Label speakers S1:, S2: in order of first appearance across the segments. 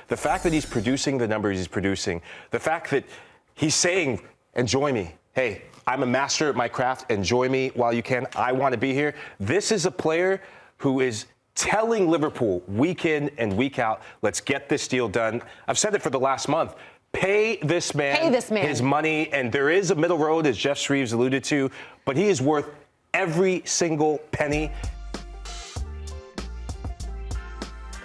S1: The fact that he's producing the numbers he's producing, the fact that he's saying, enjoy me. Hey, I'm a master at my craft. Enjoy me while you can. I want to be here. This is a player who is telling Liverpool week in and week out, let's get this deal done. I've said it for the last month. Pay this man his money. And there is a middle road, as Jeff Shreves alluded to, but he is worth every single penny.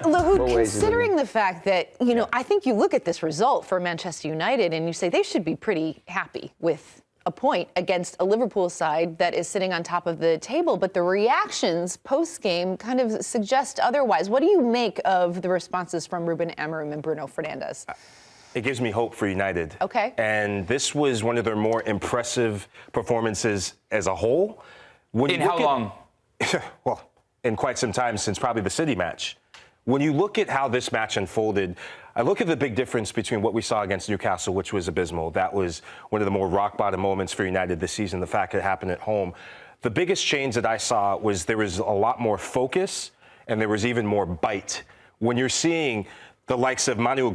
S2: Lahoud, considering the fact that, you know, I think you look at this result for Manchester United and you say they should be pretty happy with a point against a Liverpool side that is sitting on top of the table, but the reactions post-game kind of suggest otherwise. What do you make of the responses from Ruben Amorim and Bruno Fernandes?
S1: It gives me hope for United.
S2: Okay.
S1: And this was one of their more impressive performances as a whole.
S3: In how long?
S1: Well, in quite some time, since probably the City match. When you look at how this match unfolded, I look at the big difference between what we saw against Newcastle, which was abysmal. That was one of the more rock-bottom moments for United this season, the fact that it happened at home. The biggest change that I saw was there was a lot more focus and there was even more bite. When you're seeing the likes of Mainoo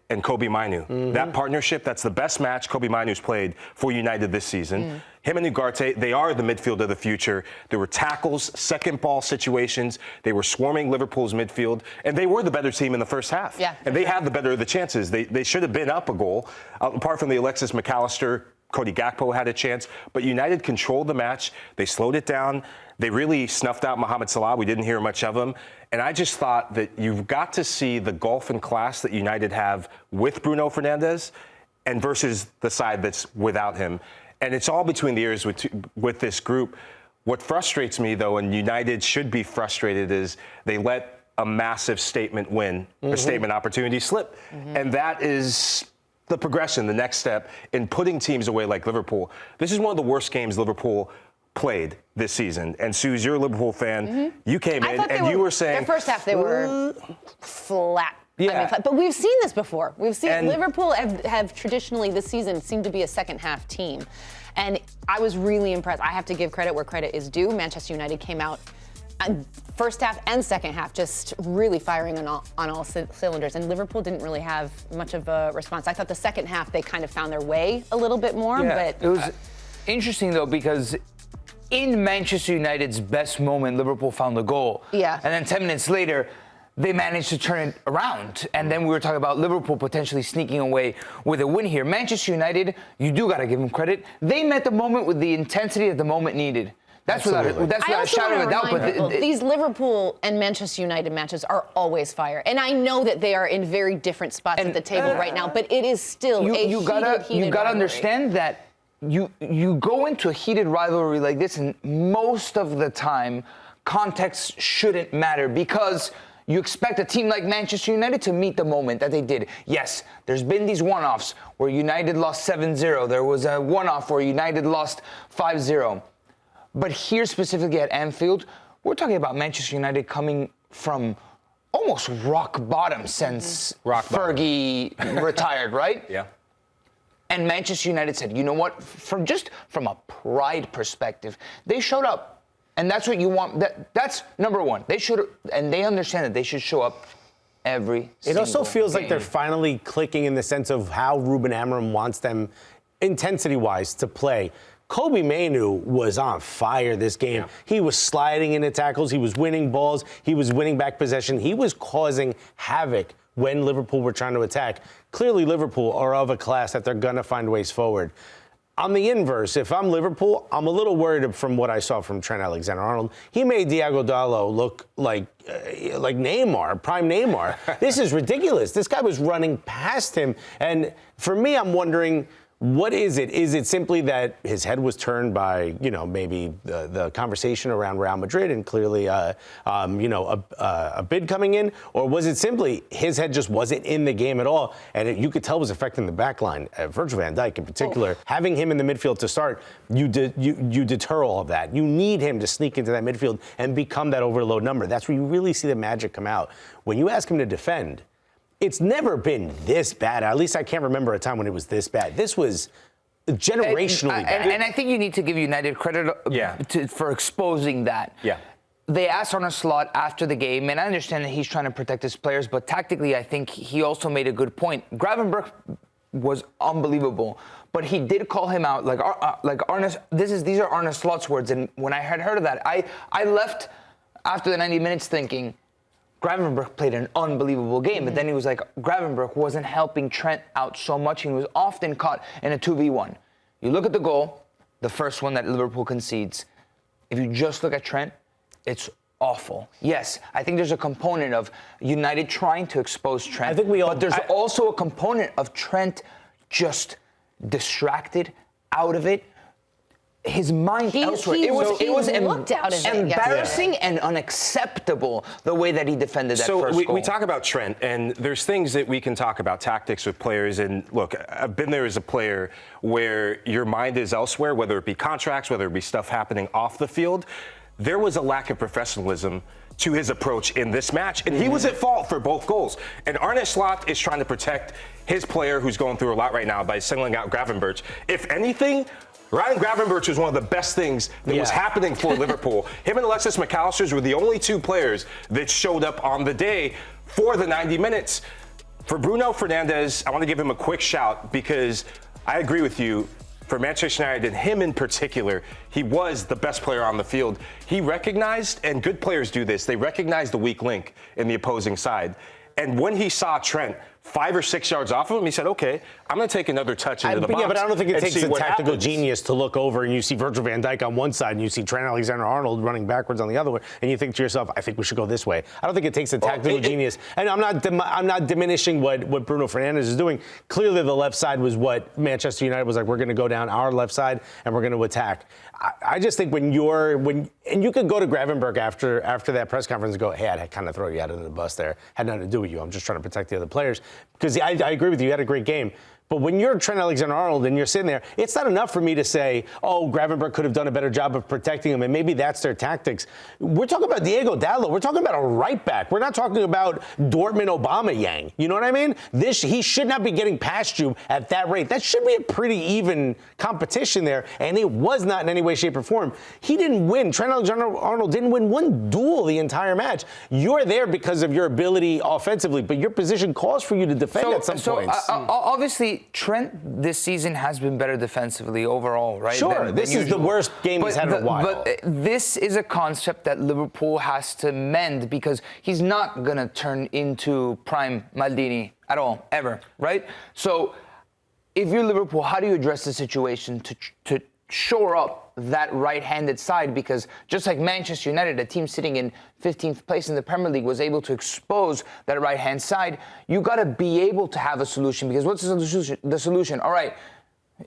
S1: and Kobbie Mainoo, that partnership, that's the best match Kobbie Mainoo's played for United this season. Him and Ugarte, they are the midfield of the future. There were tackles, second ball situations. They were swarming Liverpool's midfield, and they were the better team in the first half.
S2: Yeah,
S1: and they had the better of the chances. They should have been up a goal. Apart from the Alexis McAllister, Cody Gakpo had a chance, but United controlled the match. They slowed it down. They really snuffed out Mohamed Salah. We didn't hear much of him. And I just thought that you've got to see the gulf in class that United have with Bruno Fernandes and versus the side that's without him. And it's all between the ears with this group. What frustrates me, though, and United should be frustrated, is they let a massive statement win, a statement opportunity slip. And that is the progression, the next step in putting teams away like Liverpool. This is one of the worst games Liverpool played this season. And Suze, you're a Liverpool fan. You came in and you were saying...
S2: Their first half, they were flat.
S1: Yeah.
S2: I mean, but we've seen this before. We've seen Liverpool have traditionally this season seemed to be a second half team. And I was really impressed. I have to give credit where credit is due. Manchester United came out first half and second half just really firing on all cylinders. And Liverpool didn't really have much of a response. I thought the second half they kind of found their way a little bit more.
S3: Yeah,
S2: but
S3: it was interesting, though, because in Manchester United's best moment, Liverpool found the goal.
S2: Yeah.
S3: And then 10 minutes later, they managed to turn it around. And then we were talking about Liverpool potentially sneaking away with a win here. Manchester United, you do got to give them credit. They met the moment with the intensity that the moment needed. That's without a shadow of a doubt.
S2: But these Liverpool and Manchester United matches are always fire. And I know that they are in very different spots at the table right now, but it is still a heated rivalry.
S3: You got to understand that you go into a heated rivalry like this, and most of the time, context shouldn't matter because you expect a team like Manchester United to meet the moment that they did. Yes, there's been these one-offs where United lost 7-0. There was a one-off where United lost 5-0. But here specifically at Anfield, we're talking about Manchester United coming from almost rock bottom since Fergie retired, right?
S1: Yeah.
S3: And Manchester United said, you know what, from a pride perspective, they showed up. And that's what you want. That's number one. They should, and they understand that they should show up every single
S4: It also feels
S3: game.
S4: like they're finally clicking in the sense of how Ruben Amorim wants them, intensity-wise, to play. Kobbie Mainoo was on fire this game. Yeah. He was sliding into tackles. He was winning balls. He was winning back possession. He was causing havoc when Liverpool were trying to attack. Clearly, Liverpool are of a class that they're going to find ways forward. On the inverse, if I'm Liverpool, I'm a little worried from what I saw from Trent Alexander-Arnold. He made Diogo Dalot look like Neymar, prime Neymar. This is ridiculous. This guy was running past him. And for me, I'm wondering, what is it? Is it simply that his head was turned by, maybe the conversation around Real Madrid and clearly, a bid coming in? Or was it simply his head just wasn't in the game at all? And you could tell it was affecting the back line. Virgil van Dijk in particular, having him in the midfield to start, you deter all of that. You need him to sneak into that midfield and become that overload number. That's where you really see the magic come out. When you ask him to defend, it's never been this bad. At least I can't remember a time when it was this bad. This was generationally bad.
S3: And I think you need to give United credit for exposing that.
S1: Yeah.
S3: they asked Arne Slot after the game, and I understand that he's trying to protect his players, but tactically, I think he also made a good point. Gravenberch was unbelievable, but he did call him out. Like Arne, these are Arne Slot's words, and when I had heard of that, I left after the 90 minutes thinking, Gravenberch played an unbelievable game, but then he was like, Gravenberch wasn't helping Trent out so much. He was often caught in a 2v1. You look at the goal, the first one that Liverpool concedes. If you just look at Trent, it's awful. Yes, I think there's a component of United trying to expose Trent. But there's also a component of Trent just distracted, out of it. His mind elsewhere. It was embarrassing and unacceptable the way that he defended that first goal.
S1: So we talk about Trent, and there's things that we can talk about, tactics with players. And look, I've been there as a player where your mind is elsewhere, whether it be contracts, whether it be stuff happening off the field. There was a lack of professionalism to his approach in this match, and he was at fault for both goals. And Arne Slot is trying to protect his player who's going through a lot right now by singling out Gravenberch. If anything, Ryan Gravenberch was one of the best things that was happening for Liverpool. Him and Alexis McAllister were the only two players that showed up on the day for the 90 minutes. For Bruno Fernandes, I want to give him a quick shout because I agree with you. For Manchester United and him in particular, he was the best player on the field. He recognized, and good players do this, they recognize the weak link in the opposing side. And when he saw Trent 5 or 6 yards off of him, he said, okay, I'm going to take another touch into the box.
S4: Yeah, but I don't think it takes a tactical
S1: happens.
S4: Genius to look over and you see Virgil van Dijk on one side and you see Trent Alexander-Arnold running backwards on the other one, and you think to yourself, I think we should go this way. I don't think it takes a tactical genius. And I'm not diminishing what Bruno Fernandes is doing. Clearly the left side was what Manchester United was like, we're going to go down our left side and we're going to attack. I just think and you could go to Gravenberch after that press conference and go, hey, I'd kind of throw you out of the bus there. Had nothing to do with you. I'm just trying to protect the other players. Because I agree with you. You had a great game. But when you're Trent Alexander-Arnold and you're sitting there, it's not enough for me to say, oh, Gravenberch could have done a better job of protecting him, and maybe that's their tactics. We're talking about Diego Dallo. We're talking about a right back. We're not talking about Dortmund Aubameyang. You know what I mean? He should not be getting past you at that rate. That should be a pretty even competition there, and it was not in any way, shape, or form. He didn't win. Trent Alexander-Arnold didn't win one duel the entire match. You're there because of your ability offensively, but your position calls for you to defend at some points.
S3: Obviously, Trent this season has been better defensively overall, right?
S4: Sure, this is the worst game he's had in a while.
S3: But this is a concept that Liverpool has to mend because he's not going to turn into prime Maldini at all, ever, right? So if you're Liverpool, how do you address the situation to shore up that right-handed side? Because just like Manchester United, a team sitting in 15th place in the Premier League, was able to expose that right-hand side, you got to be able to have a solution. Because what's the solution? All right,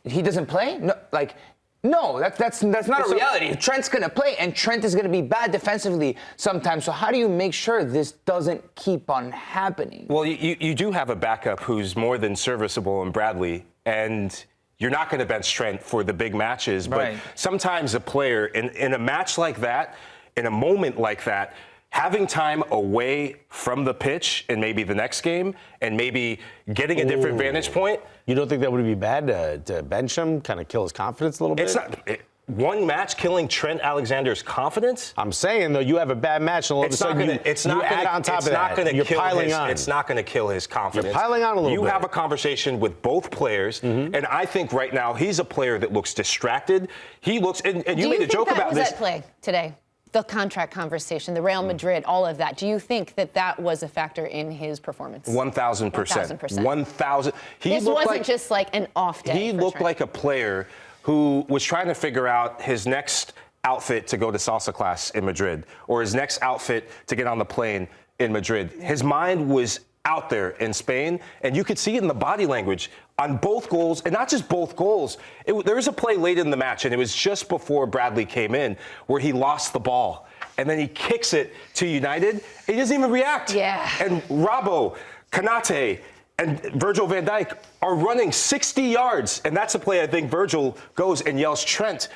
S3: he doesn't play? No, that's not a reality. Trent's going to play, and Trent is going to be bad defensively sometimes. So how do you make sure this doesn't keep on happening?
S1: Well, you do have a backup who's more than serviceable in Bradley, and you're not going to bench Trent for the big matches, but sometimes a player in a match like that, in a moment like that, having time away from the pitch in maybe the next game and maybe getting a different vantage point.
S4: You don't think that would be bad to bench him, kind of kill his confidence a little bit?
S1: It's not. One match killing Trent Alexander's confidence?
S4: I'm saying, though, you have a bad match, and all of a sudden you add on top of that. You're piling on.
S1: It's not going to kill his confidence.
S4: You're piling on a little bit.
S1: You have a conversation with both players, and I think right now he's a player that looks distracted. He looks, and you made a joke about this.
S2: Do you think that was at play today? The contract conversation, the Real Madrid, all of that. Do you think that was a factor in his performance?
S1: 1,000%. 1,000%.
S2: This wasn't just like an off day.
S1: He looked like a player who was trying to figure out his next outfit to go to salsa class in Madrid or his next outfit to get on the plane in Madrid. His mind was out there in Spain, and you could see it in the body language on both goals, and not just both goals. There was a play late in the match, and it was just before Bradley came in, where he lost the ball, and then he kicks it to United. He doesn't even react.
S2: Yeah.
S1: And Robbo, Kanate, and Virgil van Dijk are running 60 yards, and that's a play I think Virgil goes and yells, Trent.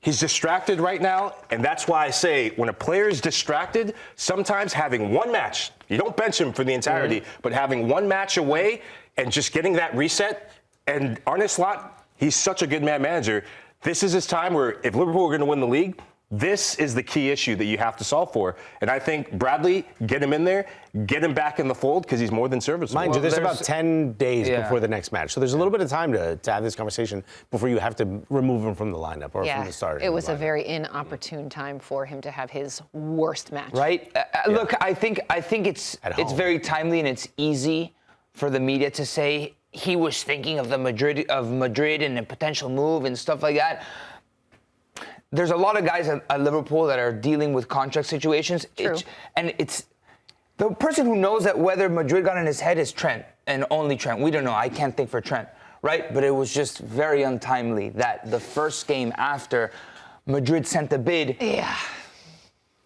S1: He's distracted right now, and that's why I say when a player is distracted, sometimes having one match, you don't bench him for the entirety, but having one match away and just getting that reset, and Arne Slot, he's such a good manager. This is his time where if Liverpool are going to win the league, This is the key issue that you have to solve for. And I think Bradley, get him in there, get him back in the fold because he's more than serviceable.
S4: Mind you, there's about 10 days
S3: Yeah.
S4: before the next match. So there's a little bit of time to have this conversation before you have to remove him from the lineup or from the start.
S2: It was a very inopportune time for him to have his worst match.
S3: Right? Look, I think it's very timely and it's easy for the media to say he was thinking of Madrid and a potential move and stuff like that. There's a lot of guys at Liverpool that are dealing with contract situations.
S2: True.
S3: It's the person who knows that whether Madrid got in his head is Trent and only Trent. We don't know. I can't think for Trent, right? But it was just very untimely that the first game after Madrid sent the bid.
S2: Yeah.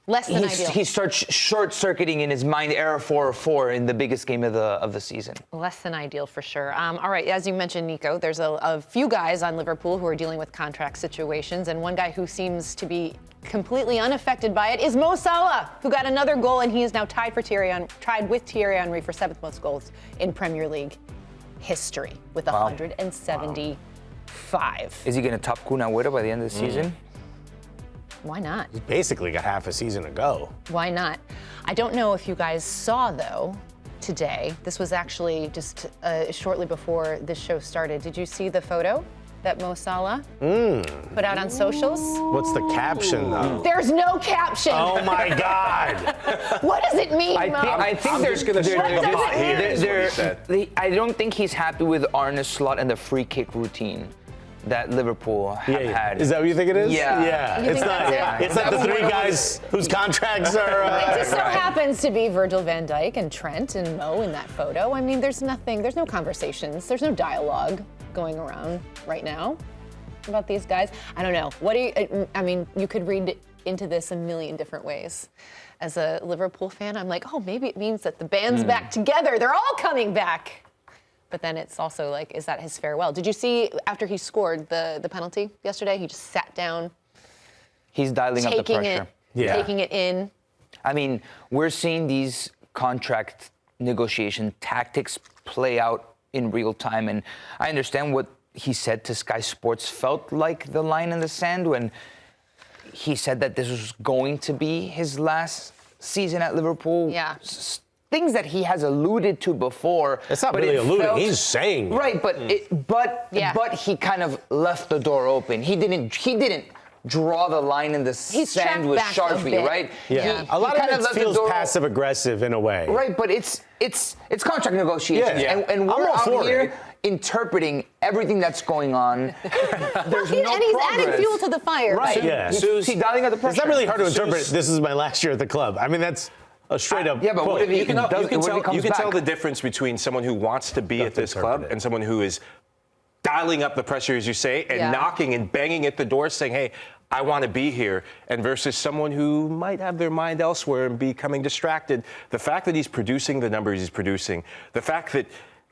S2: Less than ideal.
S3: He starts short-circuiting in his mind error 4-4 in the biggest game of the season.
S2: Less than ideal for sure. All right, as you mentioned, Nico, there's a few guys on Liverpool who are dealing with contract situations, and one guy who seems to be completely unaffected by it is Mo Salah, who got another goal, and he is now tied with Thierry Henry for 7th most goals in Premier League history with 175.
S3: Is he going to top Kun Agüero by the end of the season?
S2: Why not?
S4: He's basically got half a season to go.
S2: Why not? I don't know if you guys saw, though, today. This was actually just shortly before this show started. Did you see the photo that Mo Salah put out on socials?
S4: What's the caption, though?
S2: There's no caption.
S4: Oh, my God.
S2: What does it mean, Mo?
S3: I think
S1: I'm
S3: there's
S1: just gonna
S2: What does it mean?
S1: is what he said.
S3: I don't think he's happy with Arne's slot and the free kick routine that Liverpool have had.
S4: Is that what you think it is?
S3: Yeah.
S4: Yeah.
S2: You
S4: It's
S2: think
S4: not.
S2: that's it?
S4: It's not the three guys whose contracts are.
S2: It just so happens to be Virgil van Dijk and Trent and Mo in that photo. I mean, there's no conversations, there's no dialogue going around right now about these guys. I don't know. You could read into this a million different ways. As a Liverpool fan, I'm like, oh, maybe it means that the band's back together. They're all coming back. But then it's also like, is that his farewell? Did you see after he scored the penalty yesterday? He just sat down.
S3: He's dialing up the pressure.
S2: Taking it in.
S3: I mean, we're seeing these contract negotiation tactics play out in real time. And I understand what he said to Sky Sports felt like the line in the sand when he said that this was going to be his last season at Liverpool.
S2: Yeah.
S3: Things that he has alluded to before.
S4: It's not really alluding. He's saying.
S3: Right, but he kind of left the door open. He didn't draw the line in the sand with Sharpie, right?
S4: Yeah.
S3: He
S4: a lot of
S3: kind
S4: it feels
S3: door
S4: passive aggressive in a way.
S3: Right, but it's contract negotiations,
S4: Yeah.
S3: and we're
S4: I'm all
S3: out
S4: for
S3: here
S4: it.
S3: interpreting everything that's going on. There's no
S2: And he's
S3: progress.
S2: adding fuel to the fire.
S3: Right.
S4: Yeah.
S3: He's dialing up the pressure.
S4: It's not really hard to interpret. This is my last year at the club. I mean, that's a straight up.
S3: Yeah, but what if he
S1: You can
S3: comes
S1: tell
S3: back?
S1: the difference between someone who wants to be
S4: Don't
S1: at this
S4: interpret
S1: club
S4: it.
S1: and someone who is dialing up the pressure, as you say, and
S2: Yeah.
S1: knocking and banging at the door saying, hey, I want to be here, and versus someone who might have their mind elsewhere and becoming distracted. The fact that he's producing the numbers he's producing, the fact that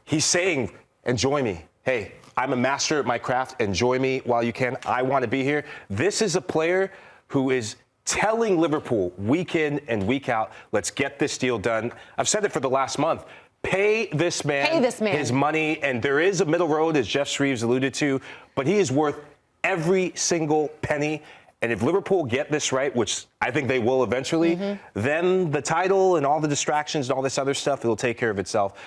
S1: he's saying, enjoy me. Hey, I'm a master at my craft. Enjoy me while you can. I want to be here. This is a player who is telling Liverpool week in and week out, let's get this deal done. I've said it for the last month. Pay this man his money, and there is a middle road, as Jeff Shreves alluded to, but he is worth every single penny. And if Liverpool get this right, which I think they will eventually, then the title and all the distractions and all this other stuff, it'll take care of itself.